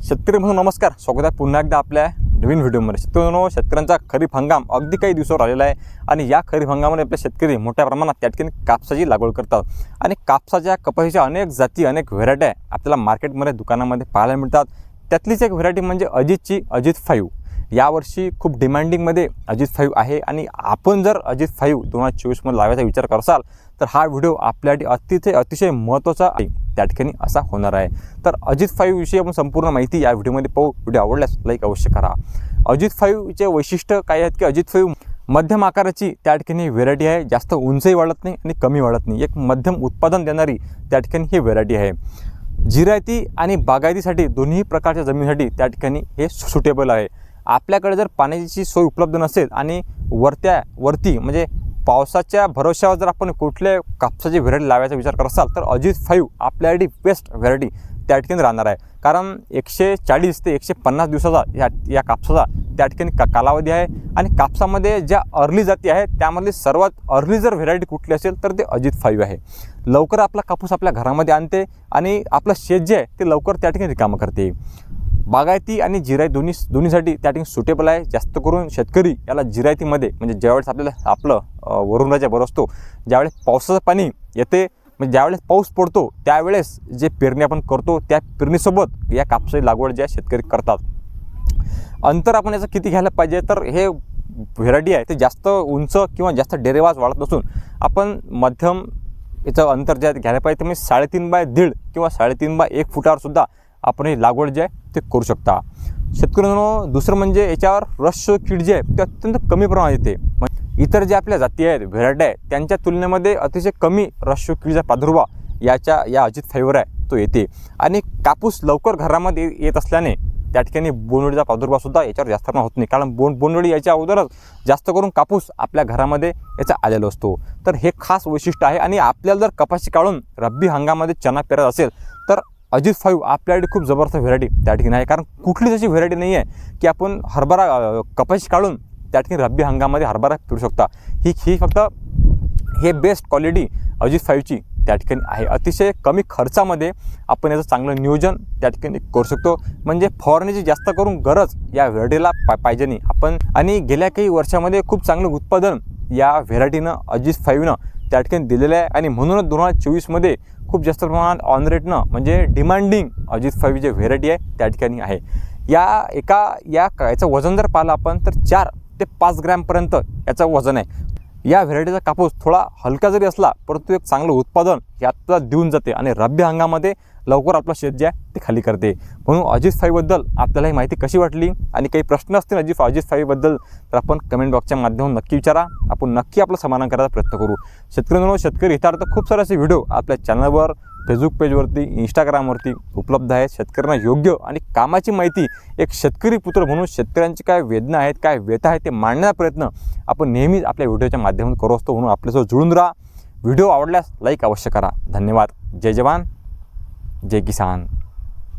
शेतकरी म्हणून नमस्कार, स्वागत आहे पुन्हा एकदा आपल्या नवीन व्हिडिओमध्ये। शेतकऱ्यांचा खरीप हंगाम अगदी काही दिवसावर आलेला आहे आणि या खरीप हंगामामध्ये आपले शेतकरी मोठ्या प्रमाणात त्या ठिकाणी कापसाची लागवड करतात आणि कापसाच्या कपाशीच्या अनेक जाती अनेक व्हेरायटी आपल्याला मार्केटमध्ये दुकानामध्ये पाहायला मिळतात। त्यातलीच एक व्हेरायटी म्हणजे अजितची अजित 5। यावर्षी खूप डिमांडिंगमध्ये अजित 5 आहे आणि आपण जर अजित 5 2024मध्ये लावायचा विचार करसाल तर हा व्हिडिओ आपल्यासाठी अतिशय महत्त्वाचा आहे त्या ठिकाणी असा होणार आहे। तर अजित 5 विषयी आपण संपूर्ण माहिती या व्हिडिओमध्ये पाहू। व्हिडिओ आवडल्यास लाईक अवश्य करा। अजित 5चे वैशिष्ट्य काय आहेत की अजित 5 मध्यम आकाराची त्या ठिकाणी व्हेरायटी आहे, जास्त उंचही वाढत नाही आणि कमी वाढत नाही, एक मध्यम उत्पादन देणारी त्या ठिकाणी ही व्हेरायटी आहे। जिरायती आणि बागायतीसाठी दोन्ही प्रकारच्या जमिनीसाठी त्या ठिकाणी हे सुटेबल आहे। आपल्याकडे जर पाण्याची सोय उपलब्ध नसेल आणि वरती म्हणजे पावसाच्या भरोश्यावर जर आपण कुठल्या कापसाची व्हेरायटी लावायचा विचार करत असाल तर अजित 5 आपल्यासाठी बेस्ट व्हेरायटी त्या ठिकाणी राहणार आहे। कारण 140 ते 150 दिवसाचा या कापसाचा त्या ठिकाणी कालावधी आहे आणि कापसामध्ये ज्या अर्ली जाती आहेत त्यामधली सर्वात अर्ली जर व्हेरायटी कुठली असेल तर ते अजित 5 आहे। लवकर आपला कापूस आपल्या घरामध्ये आणते आणि आपलं शेत जे आहे ते लवकर त्या ठिकाणी रिकामं करते। बागायती आणि जिरायती दोन्हीसाठी त्या ठिकाणी सुटेबल आहे। जास्त करून शेतकरी याला जिरायतीमध्ये म्हणजे ज्यावेळेस आपल्याला आपलं वरून राजा बरं असतो, ज्यावेळेस पावसाचं पाणी येते म्हणजे ज्यावेळेस पाऊस पडतो त्यावेळेस जे पेरणी आपण करतो त्या पेरणीसोबत या कापसाची लागवड ज्या शेतकरी करतात। अंतर आपण याचं किती घ्यायला पाहिजे तर हे व्हेरायटी आहे ते जास्त उंच किंवा जास्त डेरेवाज वाढत नसून आपण मध्यम याचं अंतर जे आहे घ्यायला पाहिजे। तर म्हणजे 3.5 बाय 1.5 किंवा 3.5 बाय 1 फुटावर सुद्धा आपण ही लागवड जे आहे ते करू शकता। शेतकऱ्यांनो दुसरं म्हणजे याच्यावर रस कीड जे आहे ते अत्यंत कमी प्रमाणात येते। इतर जे आपल्या जाती आहेत व्हेरायटी आहे त्यांच्या तुलनेमध्ये अतिशय कमी रस कीडचा प्रादुर्भाव या अजित 5वर आहे तो येते आणि कापूस लवकर घरामध्ये येत असल्याने त्या ठिकाणी बोंडअळीचा प्रादुर्भाव सुद्धा याच्यावर जास्त प्रमाणात होत नाही। कारण बोंडअळी याच्या अगोदरच जास्त करून कापूस आपल्या घरामध्ये याचा आलेला असतो। तर हे खास वैशिष्ट्य आहे आणि आपल्याला जर कपाशी काढून रब्बी हंगामामध्ये चणा पेरत असेल तर अजित 5 आपल्याकडे खूप जबरदस्त व्हेरायटी त्या ठिकाणी आहे। कारण कुठलीच अशी व्हेरायटी नाही आहे की आपण हरभरा कपाशी काढून त्या ठिकाणी रब्बी हंगामामध्ये हरभरा पेरू शकता। ही फक्त हे बेस्ट क्वालिटी अजित 5ची त्या ठिकाणी आहे। अतिशय कमी खर्चामध्ये आपण याचं चांगलं नियोजन त्या ठिकाणी करू शकतो। म्हणजे फवारणीची जास्त करून गरज या व्हेरायटीला पाहिजे नाही आपण। आणि गेल्या काही वर्षामध्ये खूप चांगलं उत्पादन या व्हेरायटीनं अजित 5नं त्या ठिकाणी दिलेलं आहे आणि म्हणूनच 2024मध्ये खूप जास्त प्रमाणात ऑन रेटनं म्हणजे डिमांडिंग अजित 5 जे व्हेरायटी आहे त्या ठिकाणी आहे। याचं वजन जर पाहिलं आपण तर 4 ते 5 ग्रॅमपर्यंत याचं वजन आहे। या व्हेरायटीचा कापूस थोडा हलका जरी असला परंतु एक चांगलं उत्पादन यात देऊन जाते आणि रब्बी हंगामामध्ये लवकर आपलं शेत जे आहे ते खाली करते। म्हणून अजित 5बद्दल आपल्याला ही माहिती कशी वाटली आणि काही प्रश्न असतील अजित 5बद्दल तर आपण कमेंट बॉक्सच्या माध्यमातून नक्की विचारा, आपण नक्की आपलं समाधान करायचा प्रयत्न करू। शेतकरी हितार्थ खूप सारे असे व्हिडिओ आपल्या चॅनलवर, फेसबुक पेजवरती, इंस्टाग्रामवरती उपलब्ध आहेत। शेतकऱ्यांना योग्य आणि कामाची माहिती एक शेतकरी पुत्र म्हणून शेतकऱ्यांची काय वेदना आहेत काय व्यथा आहेत ते मांडण्याचा प्रयत्न आपण नेहमीच आपल्या व्हिडिओच्या माध्यमातून करू असतो। म्हणून आपल्यासोबत जुळून राहा। व्हिडिओ आवडल्यास लाईक अवश्य करा। धन्यवाद। जय जवान जय किसान।